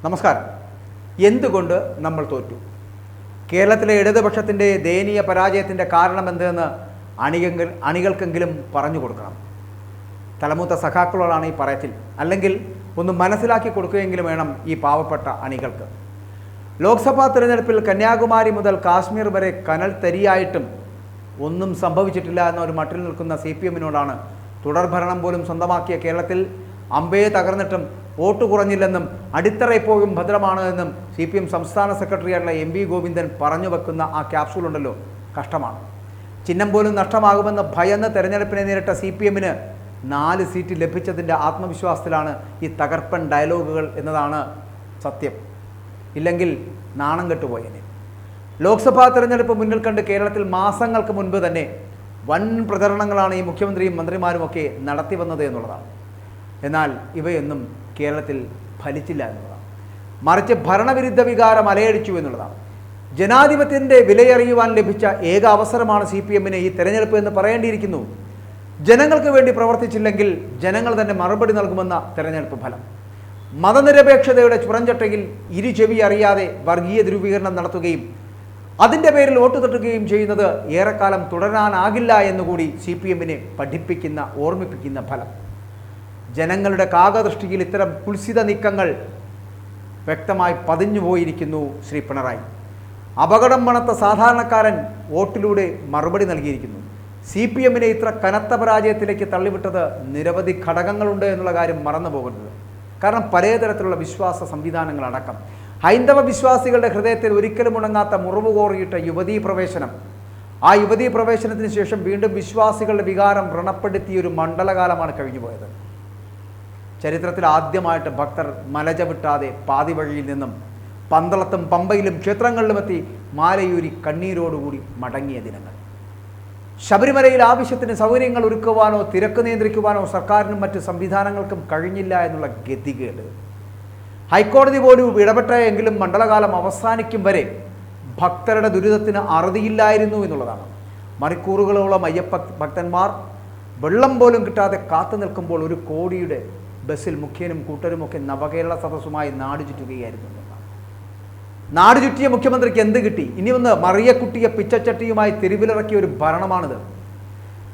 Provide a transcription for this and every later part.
നമസ്കാരം. എന്തുകൊണ്ട് നമ്മൾ തോറ്റു? കേരളത്തിലെ ഇടതുപക്ഷത്തിൻ്റെ ദയനീയ പരാജയത്തിൻ്റെ കാരണമെന്തെന്ന് അണികൾക്കെങ്കിലും പറഞ്ഞു കൊടുക്കണം. തലമൂത്ത സഖാക്കളോടാണ് ഈ പറയത്തിൽ, അല്ലെങ്കിൽ ഒന്ന് മനസ്സിലാക്കി കൊടുക്കുകയെങ്കിലും വേണം ഈ പാവപ്പെട്ട അണികൾക്ക്. ലോക്സഭാ തിരഞ്ഞെടുപ്പിൽ കന്യാകുമാരി മുതൽ കാശ്മീർ വരെ കനൽ തരിയായിട്ടും ഒന്നും സംഭവിച്ചിട്ടില്ല എന്ന ഒരു മട്ടിൽ നിൽക്കുന്ന CPM-നോടാണ് തുടർഭരണം പോലും സ്വന്തമാക്കിയ കേരളത്തിൽ അമ്പയെ തകർന്നിട്ടും വോട്ട് കുറഞ്ഞില്ലെന്നും അടിത്തറ ഇപ്പോഴും ഭദ്രമാണ് എന്നും CPM സംസ്ഥാന സെക്രട്ടറിയായിട്ടുള്ള MV ഗോവിന്ദൻ പറഞ്ഞു വെക്കുന്ന ആ ക്യാപ്സൂളുണ്ടല്ലോ, കഷ്ടമാണ്. ചിഹ്നം പോലും നഷ്ടമാകുമെന്ന് ഭയന്ന് തെരഞ്ഞെടുപ്പിനെ നേരിട്ട CPM-ന് 4 സീറ്റ് ലഭിച്ചതിൻ്റെ ആത്മവിശ്വാസത്തിലാണ് ഈ തകർപ്പൻ ഡയലോഗുകൾ എന്നതാണ് സത്യം. ഇല്ലെങ്കിൽ നാണം കെട്ടുപോയനെ. ലോക്സഭാ തെരഞ്ഞെടുപ്പ് മുന്നിൽ കണ്ട് കേരളത്തിൽ മാസങ്ങൾക്ക് മുൻപ് തന്നെ വൻ പ്രചരണങ്ങളാണ് ഈ മുഖ്യമന്ത്രിയും മന്ത്രിമാരുമൊക്കെ നടത്തി വന്നത് എന്നുള്ളതാണ്. എന്നാൽ ഇവയൊന്നും കേരളത്തിൽ ഫലിച്ചില്ല എന്നുള്ളതാണ്. മറിച്ച് ഭരണവിരുദ്ധ വികാരം അലയടിച്ചു എന്നുള്ളതാണ്. ജനാധിപത്യത്തിൻ്റെ വിലയറിയുവാൻ ലഭിച്ച ഏക അവസരമാണ് CPM-ന് ഈ തെരഞ്ഞെടുപ്പ് എന്ന് പറയേണ്ടിയിരിക്കുന്നു. ജനങ്ങൾക്ക് വേണ്ടി പ്രവർത്തിച്ചില്ലെങ്കിൽ ജനങ്ങൾ തന്നെ മറുപടി നൽകുമെന്ന തെരഞ്ഞെടുപ്പ് ഫലം. മതനിരപേക്ഷതയുടെ ചുറഞ്ചട്ടയിൽ ഇരുചെവി അറിയാതെ വർഗീയ ധ്രുവീകരണം നടത്തുകയും അതിൻ്റെ പേരിൽ വോട്ട് തട്ടുകയും ചെയ്യുന്നത് ഏറെക്കാലം തുടരാനാകില്ല എന്നുകൂടി CPM-നെ പഠിപ്പിക്കുന്ന, ഓർമ്മിപ്പിക്കുന്ന ഫലം. ജനങ്ങളുടെ കാകദൃഷ്ടിയിൽ ഇത്തരം കുൽസിത നീക്കങ്ങൾ വ്യക്തമായി പതിഞ്ഞുപോയിരിക്കുന്നു ശ്രീ പിണറായി. അപകടം മണത്ത സാധാരണക്കാരൻ വോട്ടിലൂടെ മറുപടി നൽകിയിരിക്കുന്നു. CPM-നെ ഇത്ര കനത്ത പരാജയത്തിലേക്ക് തള്ളിവിട്ടത് നിരവധി ഘടകങ്ങളുണ്ട് എന്നുള്ള കാര്യം മറന്നു പോകരുത്. കാരണം പലതരത്തിലുള്ള വിശ്വാസ സംവിധാനങ്ങളടക്കം ഹൈന്ദവ വിശ്വാസികളുടെ ഹൃദയത്തിൽ ഒരിക്കലും ഉണങ്ങാത്ത മുറിവ് കോറിയിട്ട യുവതീ പ്രവേശനം, ആ യുവതീ പ്രവേശനത്തിന് ശേഷം വീണ്ടും വിശ്വാസികളുടെ വികാരം വ്രണപ്പെടുത്തിയ ഒരു മണ്ഡലകാലമാണ് കഴിഞ്ഞുപോയത്. ചരിത്രത്തിൽ ആദ്യമായിട്ട് ഭക്തർ മലചവിട്ടാതെ പാതി വഴിയിൽ നിന്നും പന്തളത്തും പമ്പയിലും ക്ഷേത്രങ്ങളിലുമെത്തി മാലയൂരി കണ്ണീരോടുകൂടി മടങ്ങിയ ദിനങ്ങൾ. ശബരിമലയിൽ ആവശ്യത്തിന് സൗകര്യങ്ങൾ ഒരുക്കുവാനോ തിരക്ക് നിയന്ത്രിക്കുവാനോ സർക്കാരിനും മറ്റ് സംവിധാനങ്ങൾക്കും കഴിഞ്ഞില്ല എന്നുള്ള ഗതികേട്. ഹൈക്കോടതി പോലും ഇടപെട്ടെങ്കിലും മണ്ഡലകാലം അവസാനിക്കും വരെ ഭക്തരുടെ ദുരിതത്തിന് അറുതിയില്ലായിരുന്നു എന്നുള്ളതാണ്. മണിക്കൂറുകളോളം അയ്യപ്പ ഭക്തന്മാർ വെള്ളം പോലും കിട്ടാതെ കാത്തു നിൽക്കുമ്പോൾ 1 കോടിയുടെ ബസ്സിൽ മുഖ്യനും കൂട്ടരുമൊക്കെ നവകേരള സദസ്സുമായി നാട് ചുറ്റുകയായിരുന്നു. നാട് ചുറ്റിയ മുഖ്യമന്ത്രിക്ക് എന്ത് കിട്ടി? ഇനി ഒന്ന് മറിയക്കുട്ടിയെ പിച്ചച്ചട്ടിയുമായി തെരുവിലിറക്കിയ ഒരു ഭരണമാണിത്.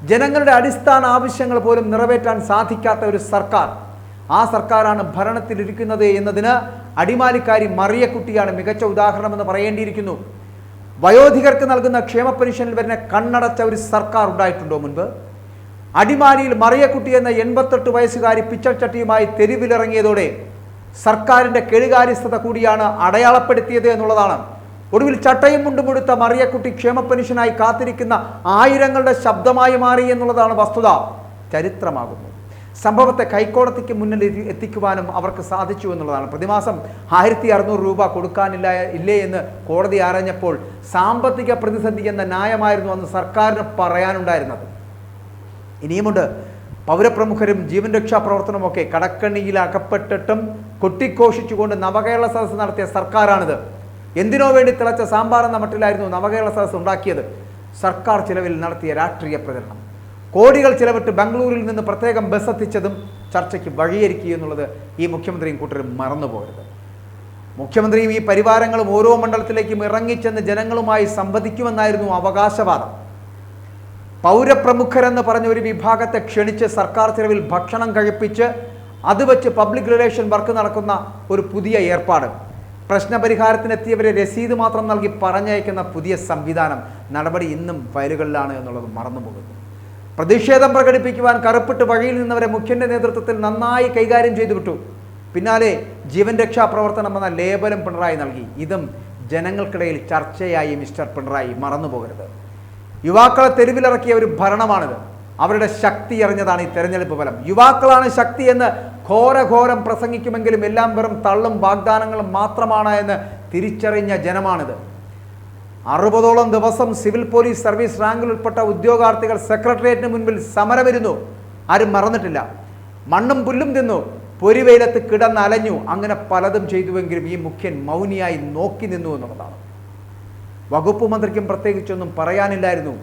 ജനങ്ങളുടെ അടിസ്ഥാന ആവശ്യങ്ങൾ പോലും നിറവേറ്റാൻ സാധിക്കാത്ത ഒരു സർക്കാർ, ആ സർക്കാരാണ് ഭരണത്തിലിരിക്കുന്നത് എന്നതിന് അടിമാലിക്കാരി മറിയക്കുട്ടിയാണ് മികച്ച ഉദാഹരണമെന്ന് പറയേണ്ടിയിരിക്കുന്നു. വയോധികർക്ക് നൽകുന്ന ക്ഷേമ പെൻഷനിൽ വരുന്ന കണ്ണടച്ച ഒരു സർക്കാർ ഉണ്ടായിട്ടുണ്ടോ മുൻപ്? അടിമാലിയിൽ മറിയക്കുട്ടി എന്ന 88 വയസ്സുകാരി പിച്ചച്ചട്ടിയുമായി തെരുവിലിറങ്ങിയതോടെ സർക്കാരിൻ്റെ കെടുകാര്യസ്ഥത കൂടിയാണ് അടയാളപ്പെടുത്തിയത് എന്നുള്ളതാണ്. ഒടുവിൽ ചട്ടയും മുണ്ടുമുടുത്ത മറിയക്കുട്ടി ക്ഷേമ പെൻഷനായി കാത്തിരിക്കുന്ന ആയിരങ്ങളുടെ ശബ്ദമായി മാറി എന്നുള്ളതാണ് വസ്തുത. ചരിത്രമാകുന്നു. സംഭവത്തെ ഹൈക്കോടതിക്ക് മുന്നിൽ എത്തിക്കുവാനും അവർക്ക് സാധിച്ചു എന്നുള്ളതാണ്. പ്രതിമാസം 1600 രൂപ കൊടുക്കാനില്ലേ എന്ന് കോടതി ആരാഞ്ഞപ്പോൾ സാമ്പത്തിക പ്രതിസന്ധി എന്ന ന്യായമായിരുന്നു അന്ന് സർക്കാരിന് പറയാനുണ്ടായിരുന്നത്. ഇനിയുമുണ്ട്. പൗരപ്രമുഖരും ജീവൻ രക്ഷാ പ്രവർത്തനമൊക്കെ കടക്കണ്ണിയിൽ അകപ്പെട്ടിട്ടും കൊട്ടിഘോഷിച്ചുകൊണ്ട് നവകേരള സദസ്സ് നടത്തിയ സർക്കാരാണിത്. എന്തിനോ വേണ്ടി തിളച്ച സാമ്പാർ എന്ന മട്ടിലായിരുന്നു നവകേരള സദസ്സ് ഉണ്ടാക്കിയത്. സർക്കാർ ചിലവിൽ നടത്തിയ രാഷ്ട്രീയ പ്രചരണം, കോടികൾ ചിലവിട്ട് ബംഗളൂരിൽ നിന്ന് പ്രത്യേകം ബസ് എത്തിച്ചതും ചർച്ചയ്ക്ക് വഴിയൊരുക്കി എന്നുള്ളത് ഈ മുഖ്യമന്ത്രിയും കൂട്ടരും മറന്നുപോകരുത്. മുഖ്യമന്ത്രിയും ഈ പരിവാരങ്ങളും ഓരോ മണ്ഡലത്തിലേക്കും ഇറങ്ങിച്ചെന്ന് ജനങ്ങളുമായി സംവദിക്കുമെന്നായിരുന്നു അവകാശവാദം. പൗരപ്രമുഖരെന്ന് പറഞ്ഞ ഒരു വിഭാഗത്തെ ക്ഷണിച്ച് സർക്കാർ ചിലവിൽ ഭക്ഷണം കഴിപ്പിച്ച് അത് വെച്ച് പബ്ലിക് റിലേഷൻ വർക്ക് നടക്കുന്ന ഒരു പുതിയ ഏർപ്പാട്, പ്രശ്നപരിഹാരത്തിനെത്തിയവരെ രസീത് മാത്രം നൽകി പറഞ്ഞയക്കുന്ന പുതിയ സംവിധാനം, നടപടി ഇന്നും ഫയലുകളിലാണ് എന്നുള്ളത് മറന്നുപോകുന്നു. പ്രതിഷേധം പ്രകടിപ്പിക്കുവാൻ കറുപ്പിട്ട് വഴിയിൽ നിന്നവരെ മുഖ്യന്റെ നേതൃത്വത്തിൽ നന്നായി കൈകാര്യം ചെയ്തു വിട്ടു. പിന്നാലെ ജീവൻ രക്ഷാ പ്രവർത്തനം എന്ന ലേബലും പിണറായി നൽകി. ഇതും ജനങ്ങൾക്കിടയിൽ ചർച്ചയായി മിസ്റ്റർ പിണറായി, മറന്നുപോകരുത്. യുവാക്കളെ തെരുവിലിറക്കിയ ഒരു ഭരണമാണിത്. അവരുടെ ശക്തി അറിഞ്ഞതാണ് ഈ തെരഞ്ഞെടുപ്പ് ഫലം. യുവാക്കളാണ് ശക്തി എന്ന് ഘോരഘോരം പ്രസംഗിക്കുമെങ്കിലും എല്ലാം വെറും തള്ളും വാഗ്ദാനങ്ങളും മാത്രമാണ് എന്ന് തിരിച്ചറിഞ്ഞ ജനമാണിത്. 60ഓളം ദിവസം സിവിൽ പോലീസ് സർവീസ് റാങ്കിൽ ഉൾപ്പെട്ട ഉദ്യോഗാർത്ഥികൾ സെക്രട്ടേറിയറ്റിന് മുൻപിൽ സമരമിരുന്നു. ആരും മറന്നിട്ടില്ല. മണ്ണും പുല്ലും തിന്നു, പൊരിവെയിലത്ത് കിടന്നലഞ്ഞു. അങ്ങനെ പലതും ചെയ്തുവെങ്കിലും ഈ മുഖ്യൻ മൗനിയായി നോക്കി നിന്നു എന്നുള്ളതാണ്. വകുപ്പ് മന്ത്രിക്കും പ്രത്യേകിച്ചൊന്നും പറയാനില്ലായിരുന്നു.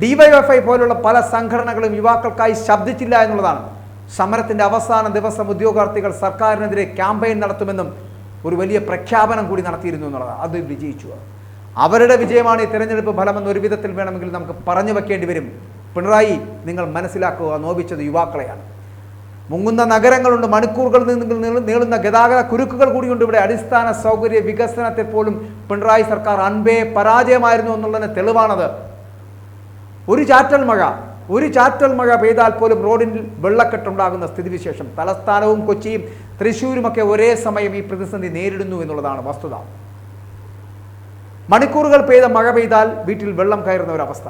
DYFI പോലുള്ള പല സംഘടനകളും യുവാക്കൾക്കായി ശബ്ദിച്ചില്ല എന്നുള്ളതാണ്. സമരത്തിൻ്റെ അവസാന ദിവസം ഉദ്യോഗാർത്ഥികൾ സർക്കാരിനെതിരെ ക്യാമ്പയിൻ നടത്തുമെന്നും ഒരു വലിയ പ്രഖ്യാപനം കൂടി നടത്തിയിരുന്നു എന്നുള്ളതാണ്. അത് വിജയിച്ചു. അവരുടെ വിജയമാണ് ഈ തെരഞ്ഞെടുപ്പ് ഫലമെന്ന് ഒരു വിധത്തിൽ വേണമെങ്കിൽ നമുക്ക് പറഞ്ഞു വെക്കേണ്ടി വരും. പിണറായി, നിങ്ങൾ മനസ്സിലാക്കുക, നോവിച്ചത് യുവാക്കളെയാണ്. മുങ്ങുന്ന നഗരങ്ങളുണ്ട്, മണിക്കൂറുകളിൽ നിന്ന് നീളുന്ന ഗതാഗത കുരുക്കുകൾ കൂടിയുണ്ട്. ഇവിടെ അടിസ്ഥാന സൗകര്യ വികസനത്തിൽ പോലും പിണറായി സർക്കാർ അൻപേ പരാജയമായിരുന്നു എന്നുള്ളതിന് തെളിവാണത്. ഒരു ചാറ്റൽ മഴ പെയ്താൽ പോലും റോഡിൽ വെള്ളക്കെട്ടുണ്ടാകുന്ന സ്ഥിതിവിശേഷം. തലസ്ഥാനവും കൊച്ചിയും തൃശ്ശൂരുമൊക്കെ ഒരേ സമയം ഈ പ്രതിസന്ധി നേരിടുന്നു എന്നുള്ളതാണ് വസ്തുത. മണിക്കൂറുകൾ പെയ്ത മഴ പെയ്താൽ വീട്ടിൽ വെള്ളം കയറുന്ന ഒരവസ്ഥ.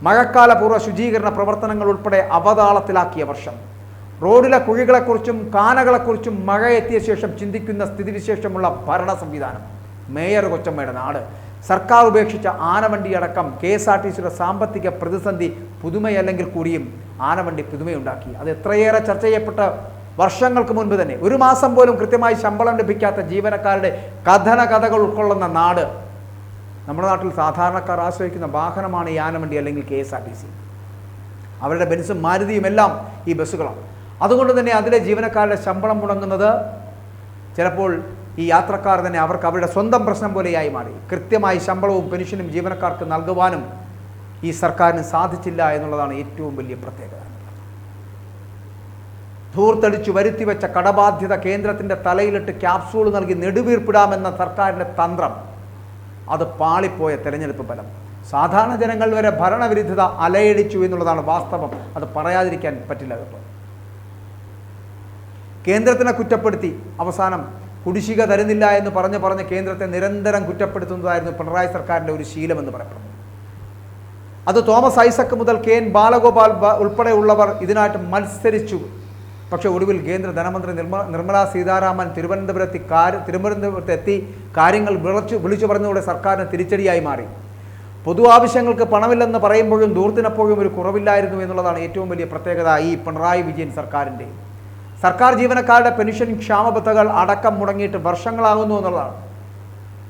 മഴക്കാലപൂർവ്വ ശുചീകരണ പ്രവർത്തനങ്ങൾ ഉൾപ്പെടെ അവതാളത്തിലാക്കിയ വർഷം. റോഡിലെ കുഴികളെക്കുറിച്ചും കാനകളെക്കുറിച്ചും മഴ എത്തിയ ശേഷം ചിന്തിക്കുന്ന സ്ഥിതിവിശേഷമുള്ള ഭരണ സംവിധാനം. മേയർ കൊച്ചമ്മയുടെ നാട്. സർക്കാർ ഉപേക്ഷിച്ച ആനവണ്ടി അടക്കം KSRTCയുടെ സാമ്പത്തിക പ്രതിസന്ധി പുതുമയല്ലെങ്കിൽ കൂടിയും ആനവണ്ടി പുതുമയുണ്ടാക്കി. അത് എത്രയേറെ ചർച്ച ചെയ്യപ്പെട്ട വർഷങ്ങൾക്ക് മുൻപ് തന്നെ. ഒരു മാസം പോലും കൃത്യമായി ശമ്പളം ലഭിക്കാത്ത ജീവനക്കാരുടെ കഥകൾ ഉൾക്കൊള്ളുന്ന നാട്. നമ്മുടെ നാട്ടിൽ സാധാരണക്കാർ ആശ്രയിക്കുന്ന വാഹനമാണ് ഈ ആനവണ്ടി അല്ലെങ്കിൽ KSRTC. അവരുടെ ബെൻസും മാരുതിയും എല്ലാം ഈ ബസ്സുകളാണ്. അതുകൊണ്ട് തന്നെ അതിലെ ജീവനക്കാരുടെ ശമ്പളം മുടങ്ങുന്നത് ചിലപ്പോൾ ഈ യാത്രക്കാർ തന്നെ അവർക്ക് അവരുടെ സ്വന്തം പ്രശ്നം പോലെയായി മാറി. കൃത്യമായി ശമ്പളവും പെൻഷനും ജീവനക്കാർക്ക് നൽകുവാനും ഈ സർക്കാരിന് സാധിച്ചില്ല എന്നുള്ളതാണ് ഏറ്റവും വലിയ പ്രത്യേകത. ധൂർത്തടിച്ചു വരുത്തിവെച്ച കടബാധ്യത കേന്ദ്രത്തിൻ്റെ തലയിലിട്ട് ക്യാപ്സൂൾ നൽകി നെടുവീർപ്പിടാമെന്ന സർക്കാരിൻ്റെ തന്ത്രം, അത് പാളിപ്പോയ തെരഞ്ഞെടുപ്പ് ഫലം. സാധാരണ ജനങ്ങൾ വരെ ഭരണവിരുദ്ധത അലയടിച്ചു എന്നുള്ളതാണ് വാസ്തവം. അത് പറയാതിരിക്കാൻ പറ്റില്ല കേട്ടോ. കേന്ദ്രത്തിനെ കുറ്റപ്പെടുത്തി അവസാനം കുടിശ്ശിക തരുന്നില്ല എന്ന് പറഞ്ഞ് കേന്ദ്രത്തെ നിരന്തരം കുറ്റപ്പെടുത്തുന്നതായിരുന്നു പിണറായി സർക്കാരിൻ്റെ ഒരു ശീലമെന്ന് പറയപ്പെടുന്നു. അത് തോമസ് ഐസക് മുതൽ KN ബാലഗോപാൽ ഉൾപ്പെടെയുള്ളവർ ഇതിനായിട്ട് മത്സരിച്ചു. പക്ഷേ ഒടുവിൽ കേന്ദ്ര ധനമന്ത്രി നിർമ്മലാ സീതാരാമൻ തിരുവനന്തപുരത്തെത്തി കാര്യങ്ങൾ വിളിച്ചു പറഞ്ഞതോടെ സർക്കാരിന് തിരിച്ചടിയായി മാറി. പൊതു ആവശ്യങ്ങൾക്ക് പണമില്ലെന്ന് പറയുമ്പോഴും ദൂർത്തിനപ്പോഴും ഒരു കുറവില്ലായിരുന്നു എന്നുള്ളതാണ് ഏറ്റവും വലിയ പ്രത്യേകത ഈ പിണറായി വിജയൻ സർക്കാരിൻ്റെ. സർക്കാർ ജീവനക്കാരുടെ പെൻഷൻ ക്ഷാമബത്തകൾ അടക്കം മുടങ്ങിയിട്ട് വർഷങ്ങളാകുന്നു എന്നുള്ളതാണ്.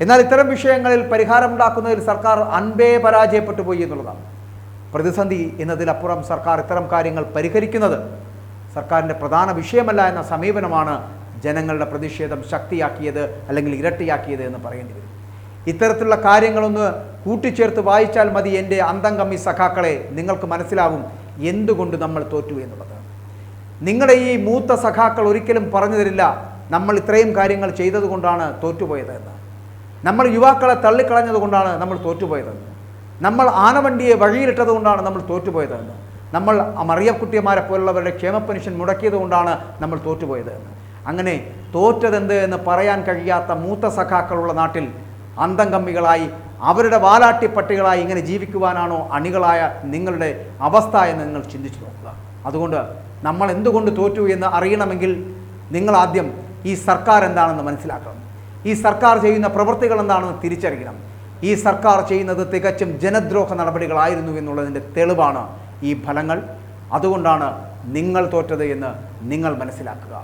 എന്നാൽ ഇത്തരം വിഷയങ്ങളിൽ പരിഹാരമുണ്ടാക്കുന്നതിൽ സർക്കാർ അൻപേ പരാജയപ്പെട്ടു പോയി എന്നുള്ളതാണ്. പ്രതിസന്ധി എന്നതിലപ്പുറം സർക്കാർ ഇത്തരം കാര്യങ്ങൾ പരിഹരിക്കുന്നത് സർക്കാരിൻ്റെ പ്രധാന വിഷയമല്ല എന്ന സമീപനമാണ് ജനങ്ങളുടെ പ്രതിഷേധം ശക്തിയാക്കിയത് അല്ലെങ്കിൽ ഇരട്ടിയാക്കിയത് എന്ന് പറയേണ്ടി വരും. ഇത്തരത്തിലുള്ള കാര്യങ്ങളൊന്ന് കൂട്ടിച്ചേർത്ത് വായിച്ചാൽ മതി എൻ്റെ അന്തം കമ്മി സഖാക്കളെ, നിങ്ങൾക്ക് മനസ്സിലാവും എന്തുകൊണ്ട് നമ്മൾ തോറ്റു എന്നുള്ളത്. നിങ്ങളുടെ ഈ മൂത്ത സഖാക്കൾ ഒരിക്കലും പറഞ്ഞു തരില്ല നമ്മൾ ഇത്രയും കാര്യങ്ങൾ ചെയ്തതുകൊണ്ടാണ് തോറ്റുപോയതെന്ന്. നമ്മൾ യുവാക്കളെ തള്ളിക്കളഞ്ഞതുകൊണ്ടാണ് നമ്മൾ തോറ്റുപോയതെന്ന്. നമ്മൾ ആനവണ്ടിയെ വഴിയിലിട്ടത് കൊണ്ടാണ് നമ്മൾ തോറ്റുപോയതെന്ന്. നമ്മൾ മറിയക്കുട്ടിയമാരെ പോലുള്ളവരുടെ ക്ഷേമ പെൻഷൻ മുടക്കിയത് കൊണ്ടാണ് നമ്മൾ തോറ്റുപോയതെന്ന്. അങ്ങനെ തോറ്റതെന്ത് എന്ന് പറയാൻ കഴിയാത്ത മൂത്ത സഖാക്കളുള്ള നാട്ടിൽ അന്തം കമ്മികളായി അവരുടെ വാലാട്ടിപ്പട്ടികളായി ഇങ്ങനെ ജീവിക്കുവാനാണോ അണികളായ നിങ്ങളുടെ അവസ്ഥ എന്ന് നിങ്ങൾ ചിന്തിച്ചു നോക്കുക. അതുകൊണ്ട് നമ്മൾ എന്തുകൊണ്ട് തോറ്റു എന്ന് അറിയണമെങ്കിൽ നിങ്ങൾ ആദ്യം ഈ സർക്കാർ എന്താണെന്ന് മനസ്സിലാക്കണം. ഈ സർക്കാർ ചെയ്യുന്ന പ്രവൃത്തികൾ എന്താണെന്ന് തിരിച്ചറിയണം. ഈ സർക്കാർ ചെയ്യുന്നത് തികച്ചും ജനദ്രോഹ നടപടികളായിരുന്നു എന്നുള്ളതിൻ്റെ തെളിവാണ് ഈ ഫലങ്ങൾ. അതുകൊണ്ടാണ് നിങ്ങൾ തോറ്റത് എന്ന് നിങ്ങൾ മനസ്സിലാക്കുക.